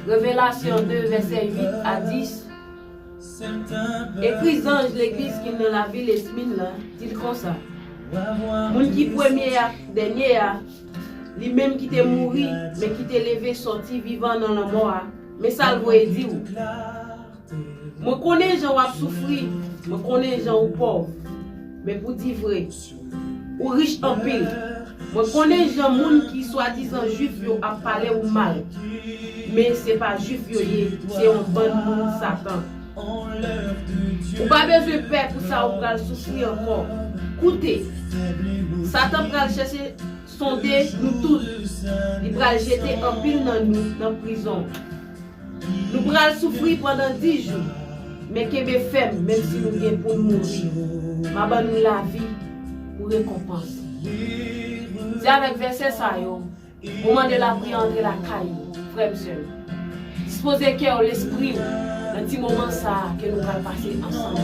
Révélation 2, verset 8 à 10. Écrit ange l'église qui dans la ville Esmine là, dit comme ça. Moun qui premier dernier lui-même qui t'est mouru mais qui t'est levé sorti vivant dans la mort. Mais ça le voyait dire. Moi connais gens qui souffrir, moi connais gens qui pauvres. Mais pour dire vrai, ou riche en pile. Moi connais gens moun qui soi-disant juif yo a parlé ou mal. Mais c'est pas juif yo, c'est un bon monde Satan. Ou pas besoin de peur pour ça ou pour souffrir encore. Écoutez, Satan va chercher sonder nous tous. Il va jeter en pile dans nous dans la prison. Nous allons souffrir pendant 10 jours. Mais que be ferme, même si nous viens pour mourir. Ma bonne nous la vie pour récompense. C'est avec verset ça yo. Moment de la prière entre la caille, frère et sœur. Disposez cœur l'esprit dans petit moment ça que nous allons passer ensemble.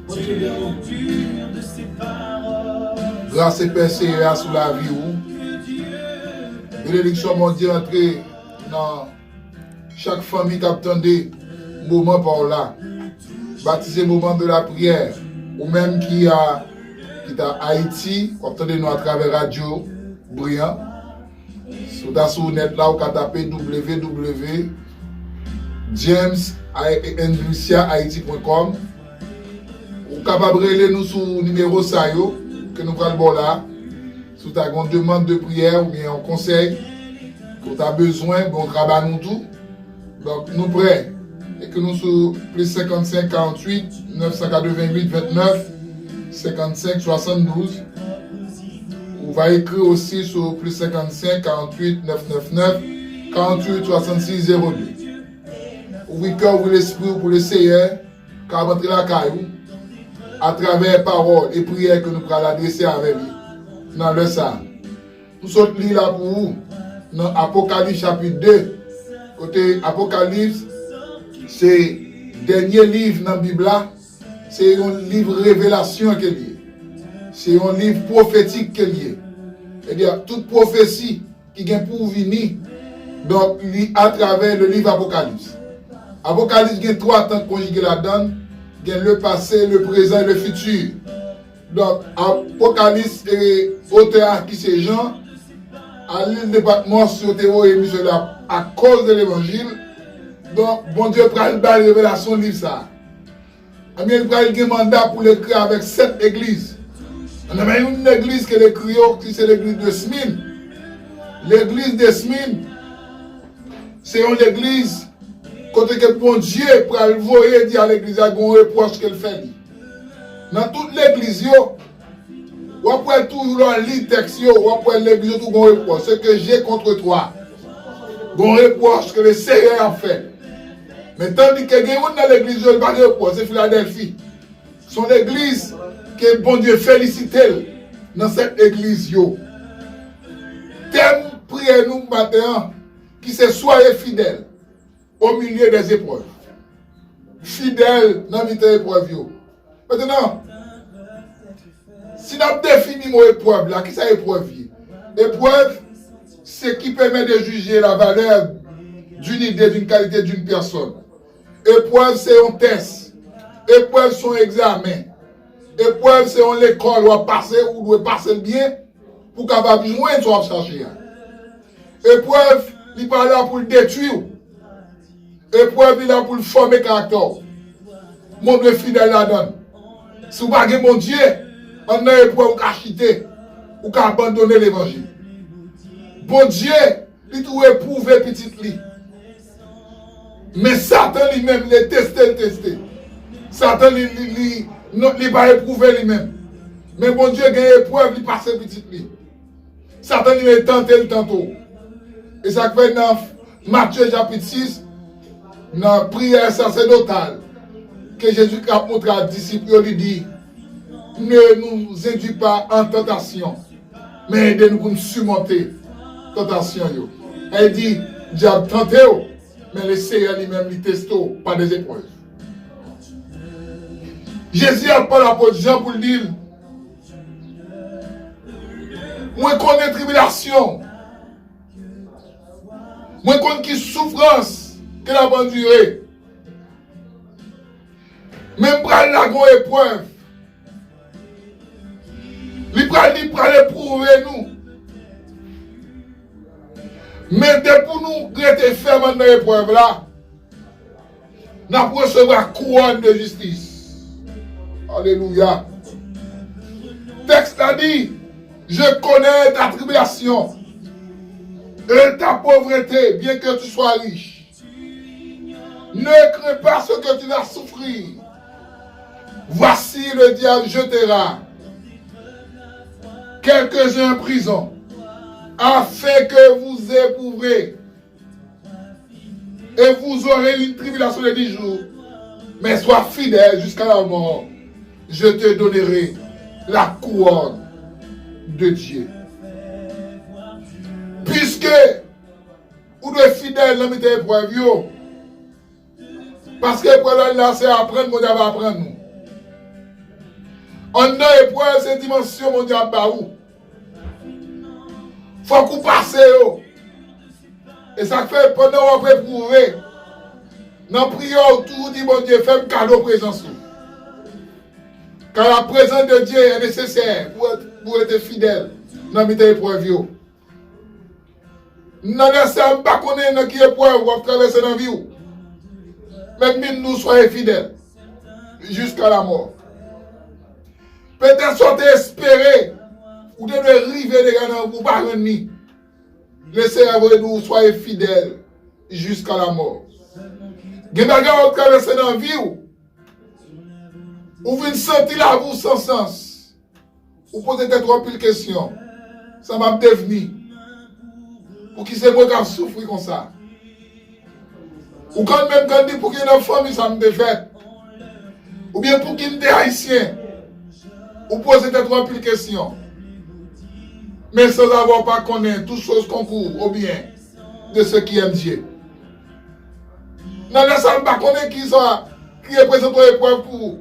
Bon Dieu béni. Grâce et persévérance sur la vie ou. Bénédiction mondiale entrer dans chaque famille qui attendait moment par là. Baptiser moment de la prière. Ou même qui est à Haïti, attendez nous à travers Radio Brillant. Sur le net là, vous tapez www.jamesandluciahaiti.com. Vous capable de nous sur le numéro ça que nous prenons là. Si tu as une demande de prière ou bien un conseil, que tu as besoin, bon travail nous tout. Donc nous prêts. Et que nous sur plus 55 48 988 29 55 72. Vous va écrire aussi sur plus 55 48 999 48 66 02. Ouvrez cœur, ouvrez l'esprit pour le Seigneur, car rentrer la caillou à travers paroles et prières que nous pourrons l'adresser avec lui. Dans le ça. Nous sommes là pour vous dans Apocalypse chapitre 2. Côté Apocalypse, c'est le dernier livre dans la Bible. C'est un livre révélation qui est lié. C'est un livre prophétique qui est lié. C'est-à-dire toute prophétie qui vient pour venir donc à travers le livre Apocalypse. Apocalypse, il y a 3 temps conjugués là-dedans. Il y a le passé, le présent et le futur. Donc, Apocalypse est auteur qui c'est Jean. À l'île de Patmos, sur Théo et mis là à cause de l'évangile. Donc, bon Dieu prend une belle révélation livre ça. Il prend un mandat pour l'écrire avec 7 églises. On a même une église qui est l'écrit, qui c'est l'église de Smyrne. L'église de Smyrne, c'est une église côté que bon Dieu pour le voir et dire à l'église à gon reproche qu'elle fait. Dans toute l'église ou après toujours dans le texte ou après l'église tout gon reproche, ce que j'ai contre toi. Gon reproche que le Seigneur a fait. Mais tandis que quelqu'un dans l'église il pas de reproche, c'est Philadelphie. Son église que bon Dieu félicite dans cette église yo. Thème prière nous matin qui c'est soyez fidèles au milieu des épreuves. Fidèle dans les épreuves. Maintenant, si nous avons défini mon épreuve, là, qui c'est épreuve? Épreuve, c'est qui permet de juger la valeur d'une idée, d'une qualité d'une personne. Épreuve, c'est un test. Épreuve, c'est un examen. Épreuve, c'est une école où passer ou doit passer bien pour capable joindre ce qu'on chercher. Épreuve, il n'est pas là pour le détruire. Épreuve, il est là pour le former caractère. Mon Dieu fidèle là-dedans. Si vous n'avez pas mon Dieu, on a épreuve ou chiter ou abandonner l'évangile. Bon Dieu, il tout éprouvé petit lit. Mais Satan lui-même, il est testé. Satan, il n'est pas éprouvé lui-même. Mais bon Dieu, il a une épreuve, il passe petit lit. Satan, il est tenté tantôt. Et ça fait dans Matthieu chapitre 6, dans la prière sacerdotale, que Jésus a montré à disciples, il dit, ne nous induis pas en tentation, mais aidez-nous pour nous surmonter la tentation. Elle dit, diable tenté, mais le Seigneur lui-même lui teste par des épreuves. Jésus a parlé à l'apôtre Jean pour le dire, moi je connais tribulation, moi je connais qui souffrance qui n'a pas duré. Même pour la grande épreuve. Il prend éprouver nous. Mais dès pour nous rester fermes dans l'épreuve là, nous allons recevoir la couronne de justice. Alléluia. Le texte a dit, je connais ta tribulation et ta pauvreté, bien que tu sois riche. Ne crains pas ce que tu vas souffrir. Voici le diable jetera quelques-uns en prison, afin que vous éprouverez, et vous aurez une tribulation de 10 jours. Mais sois fidèle jusqu'à la mort. Je te donnerai la couronne de Dieu. Puisque vous êtes fidèle dans mes épreuves, parce que l'épreuve là, c'est apprendre, mon Dieu va apprendre nous. En a épreuve, c'est dimension, mon Dieu va où. Faut qu'on passe. Et ça fait pendant qu'on peut éprouver. Dans la prière, tout dit, mon Dieu, fais un cadeau présence. Car la présence de Dieu est nécessaire pour être fidèle dans mes épreuves. Nous ne sommes pas connaître qui épreuve ou traverser dans la vie. Même nous soyons fidèles jusqu'à la mort. Peut-être soit espéré ou de arriver des gars dans vous par ennemi. Laissez-vous nous soyez fidèles jusqu'à la mort. Vous avez traversé dans la vie ou vous sentir la vous sans sens. Vous posez peut-être un peu de questions. Ça m'a devenu. Pour qui c'est moi qui souffre comme ça. Ou quand même quand dit pour qu'il y ait une famille, ça me défait. Ou bien pour qu'il y ait des haïtiens. Vous posez peut-être un peu de questions. Mais sans avoir pas connaître toutes choses concourent au bien de ceux qui aiment Dieu. Nous ne savons pas connaître qui représente l'épreuve pour vous.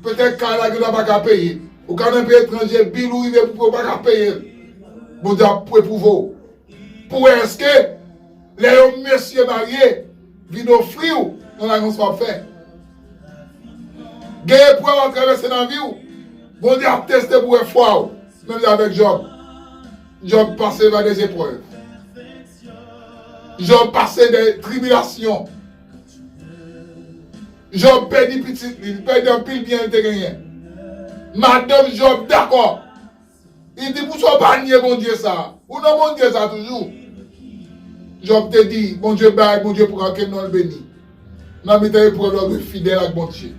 Peut-être qu'à la gueule n'a pas payer. Ou quand un pays étranger, bill ou il ne peut pas payer. Bon Dieu, pour éprouver. Pour est-ce que les messieurs mariés viennent offrir dans la grande fait. Des épreuves à traverser dans la vie. Bon Dieu a testé pour une fois. Même avec Job. Job passait par des épreuves. Job passait des tribulations. Job perdit petit, il perdit un pile bien, il te gagné. Madame Job, d'accord. Il dit, pour ce pas nier, bon Dieu, ça. Ou non, bon Dieu, ça toujours. Job te dit, bon Dieu, bail, bon Dieu, pour un non le béni. Dans mes épreuves, de fidèle avec bon Dieu.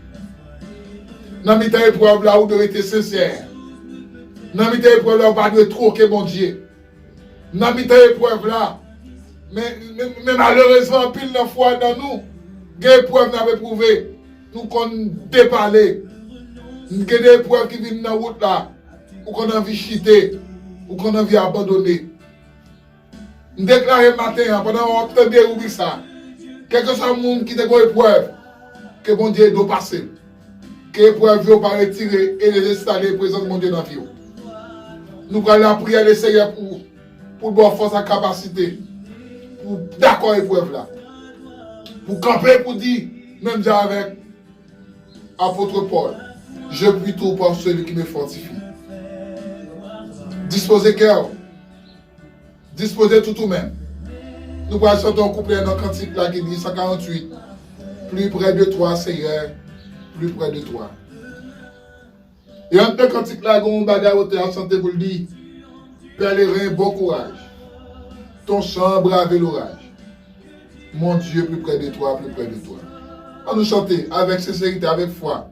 Dans mes épreuves, là, où de être sincère. Dans mes épreuves, là, où pas de troquer, bon Dieu. Dans mes épreuves, là, mais malheureusement, pile de fois dans nous, des épreuves n'avaient prouvé, nous qu'on déparlé. Nous avons des épreuves qui viennent dans la route là, ou qu'on a envie de chiter, ou qu'on a envie d'abandonner. Nous déclarons matin, pendant qu'on a déroulé ça, quel que soit le monde qui a une épreuve, que bon Dieu doit passer. Que l'épreuve doit pas retirer et les installer présent de mon Dieu dans la vie. Nous allons la prière des Seigneur pour avoir force et capacité. Pour d'accord l'épreuve là. Pour camper, pour dire, même déjà avec apôtre Paul, je prie tout par celui qui me fortifie. Disposez cœur. Disposez tout même. Nous allons chanter un couplet dans le cantique là qui dit 148. Plus près de toi, Seigneur, plus près de toi. Et entre le cantique là, on bagarre à chanter pour le dire, pèlerin, bon courage. Ton chant brave l'orage. Mon Dieu, plus près de toi, plus près de toi. On nous chanter avec sincérité, avec foi.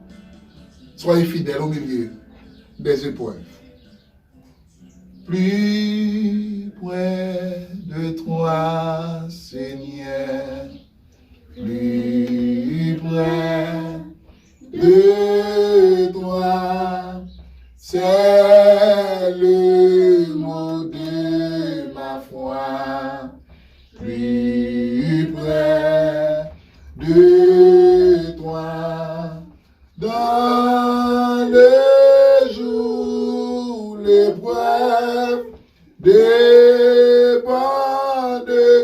Soyez fidèles au milieu des épreuves. Plus près de toi, Seigneur. Plus près de toi. C'est le mot de ma foi. Plus près de toi, dans le jour, l'épreuve déborde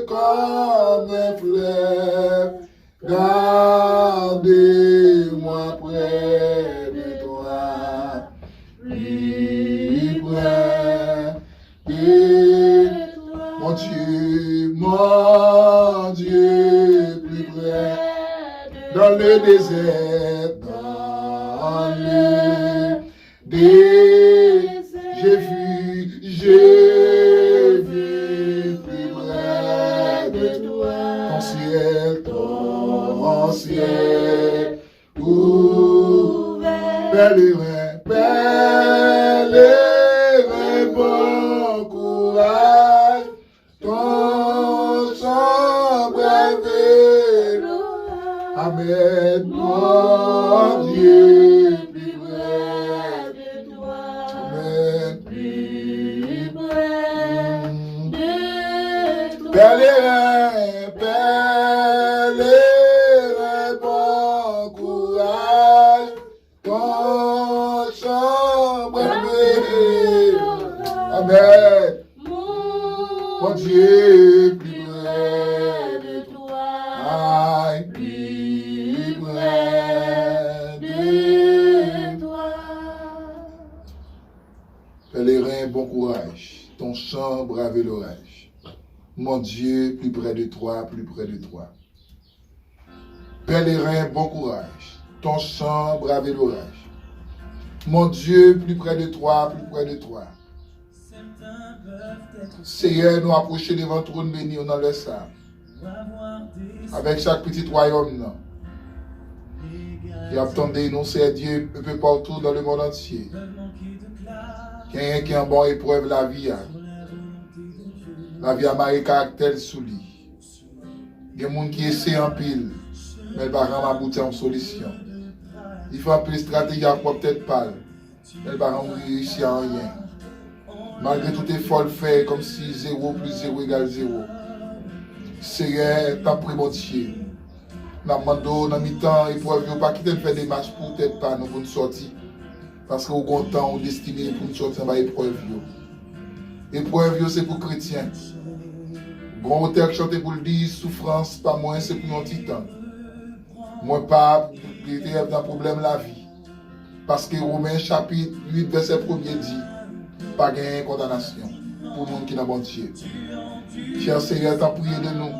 comme un fleuve. Rendez-moi près de toi, plus près de toi. Mon Dieu, plus près. Dans le désert, j'ai vu plus près de toi ton ciel ouvert. Pèlerin, bon courage, ton sang bravé. Amen, mon Dieu, plus près de toi. Amen, plus près de toi. Pèlerin, bon courage, ton sang bravé. Amen, mon Dieu, plus près de toi. Aïe, plus près de toi. Pèlerin, bon courage, ton chant bravé l'orage. Mon Dieu, plus près de toi, plus près de toi. Pèlerin, bon courage, ton chant bravé l'orage. Mon Dieu, plus près de toi, plus près de toi. Seigneur, nous approcher devant le trône béni, on en laisse ça. Avec chaque petit royaume, non. Et attendez, nous, c'est Dieu, un peu partout dans le monde entier. Quelqu'un qui est en bonne épreuve la vie. La vie a marqué caractère sous lui. Il y a des gens qui essaient en pile, mais ils ne vont pas aboutir en solution. Il faut un peu de stratégie à peut-être pas, mais ils ne vont pas réussir à rien. Malgré tout effort fait, comme si 0 plus 0 égale 0. Seigneur, t'as pris mon Dieu. Nous demandons dans mi-temps, épreuve, nous pas quitter de faire des marches pour peut-être pas nous pour nous sortir. Parce que nous avons temps, nous destiné pour nous sortir dans l'épreuve. Épreuve, c'est pour les chrétiens. Grand auteur qui chante pour le dire, souffrance, pas moins, c'est pour un petit temps. Moi, pas, qui était dans problème la vie. Parce que Romains chapitre 8, verset 1er dit, pas gagner condamnation pour le monde qui n'a pas bon Dieu. Cher Seigneur, t'en prie de nous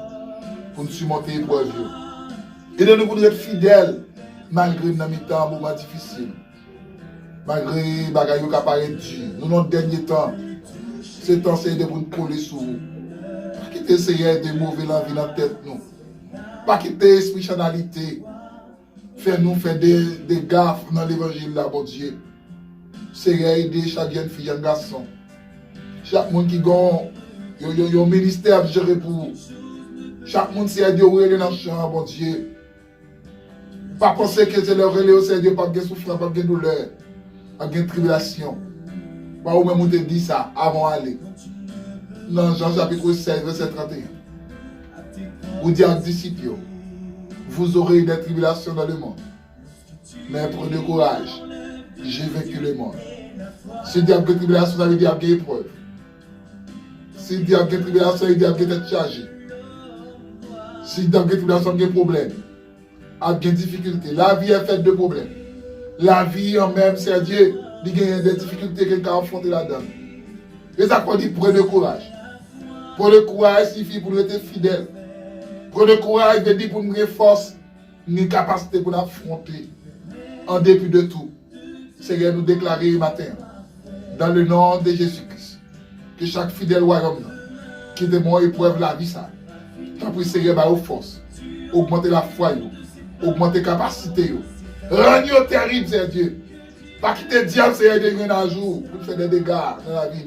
pour nous surmonter l'épreuve. Aidez-nous pour nous être fidèles malgré nos temps, moments difficiles. Malgré les bagages qui apparaissent durs. Nous, dans le dernier temps, c'est temps Seigneur pour nous coller sur vous. Pas quitter Seigneur de mauvais envie dans la tête. Nous. Pas quitter spiritualité. Faire-nous faire des gaffes dans l'évangile là, bon Dieu. Seigneur, aider chaque jeune fille, un garçon. Chaque monde qui a un ministère à gérer pour vous. Chaque monde c'est Dieu où il est dans le champ, bon Dieu. Pas penser que c'est leur relais au Seigneur, pas de souffrance, pas de douleur, pas de tribulation. Pas où même on te dit ça avant d'aller. Dans Jean chapitre 16, verset 31. Vous dites aux disciples, vous aurez des tribulations dans le monde. Mais prenez courage, j'ai vaincu le monde. Si il y a des tribulations, ça veut dire qu'il y a des épreuves. Si il y a des tribulations, il y a des têtes chargées. Si il y a des tribulations, il y a des problèmes. Il y a des difficultés. La vie est faite de problèmes. La vie en même, c'est Dieu, il y a des difficultés qu'il a affrontées là-dedans. Et ça qu'on dit, prenez courage. Prenez courage, il suffit pour nous être fidèles. Prenez courage, veut dire pour nous force, une capacité pour affronter. En dépit de tout. Seigneur, nous déclarer ce matin, dans le nom de Jésus-Christ, que chaque fidèle royaume qui demande épreuve la vie, ça. Tant pis, Seigneur, bah, aux forces, augmenter la foi, augmenter la capacité. Rendre terrible, c'est Dieu. Pas quitter le diable, Seigneur, de venir un jour pour faire des dégâts dans la vie.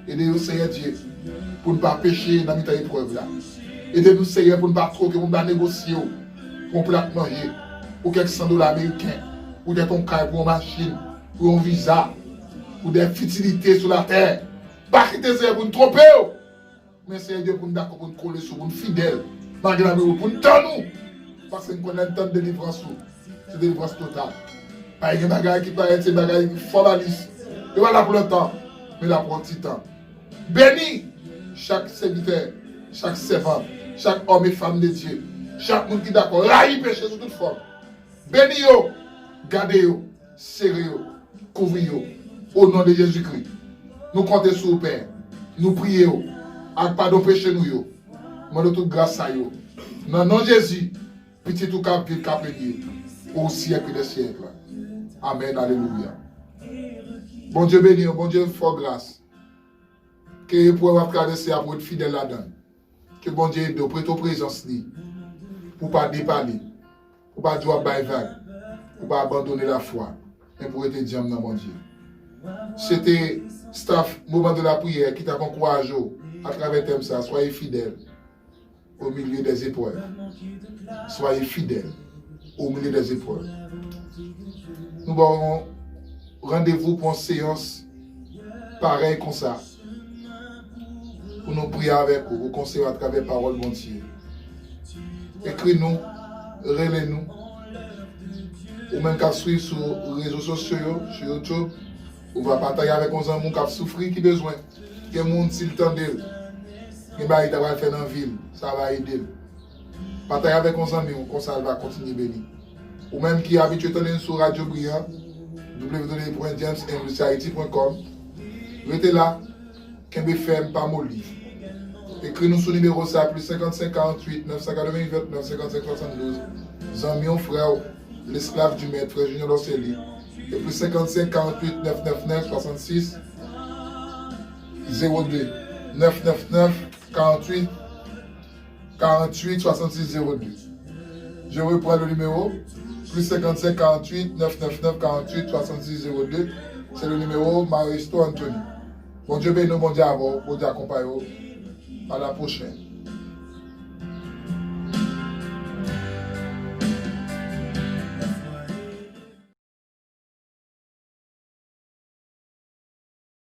Aidez-nous, Seigneur Dieu, pour ne pas pécher dans cette épreuve là. Aidez-nous, Seigneur, pour ne pas troquer, pour ne pas négocier, pour ne pas manger, pour quelques $100 américains, pour des ton caille, pour une machine, pour un visa, pour des futilités sur la terre. Pas quitter, Seigneur, pour nous tromper. Mais Seigneur Dieu, pour nous d'accord, pour nous coller sur, pour nous fidèles, malgré la vie, pour nous tendre. Parce que nous connaissons tant de délivrance. C'est délivrance totale. Pas des bagages qui paraissent, des bagages qui font la liste. Et voilà pour le temps, mais là pour un petit temps. Bénis chaque serviteur, chaque servant, chaque homme et femme de Dieu Chaque monde qui est d'accord, raille péché sous toute forme. Bénis yo, gardez yo, serrez yo, couvrez yo. Au nom de Jésus-Christ. Nous comptons sur le Père. Nous prions. Avec pardon péché nous yo. Demandons toute grâce à yo. Dans le nom de Jésus, petit tout cap vite cap au siècle des siècles. Amen. Alléluia. Bon Dieu béni, bon Dieu fort grâce. Que vous pouvez traverser pour être fidèle là-dedans. Que bon Dieu aide pour être présence pour ne pas dépanner, pour ne pas dire vague, pour ne pas abandonner la foi, mais pour être diable dans mon Dieu. C'était staff moment de la prière qui t'a encouragé à travers thème ça. Soyez fidèles au milieu des épreuves. Soyez fidèles au milieu des épreuves. Nous aurons rendez-vous pour une séance pareille comme ça. Pour nous prier avec vous, vous conseiller à travers parole bon Dieu. Écris-nous, relais-nous. Ou même qu'à suivre sur les réseaux sociaux, sur YouTube. On va partager avec nos amis qui souffrent, qui ont besoin. Qui ont s'il tente d'eux. Qui va faire dans la ville, ça va aider. Partager avec nos amis, comme ça va continuer béni. Ou même qui est habitué à sur Radio Brillant, www.jamesandluciahaiti.com. Restez là, qui est ferme, pas molli. Écris-nous sur le numéro ça, plus 55 48 988 29 55 72. Zamion frère, l'esclave du maître, frère Junior Losselli. Et plus 55 48 999 66 02. 999 48 48 66 02. Je reprends le numéro. Plus 55 48 999 48 66 02. C'est le numéro Maristo Anthony. Bon Dieu béni, bon Dieu à vous, bon Dieu accompagne vous. À la prochaine.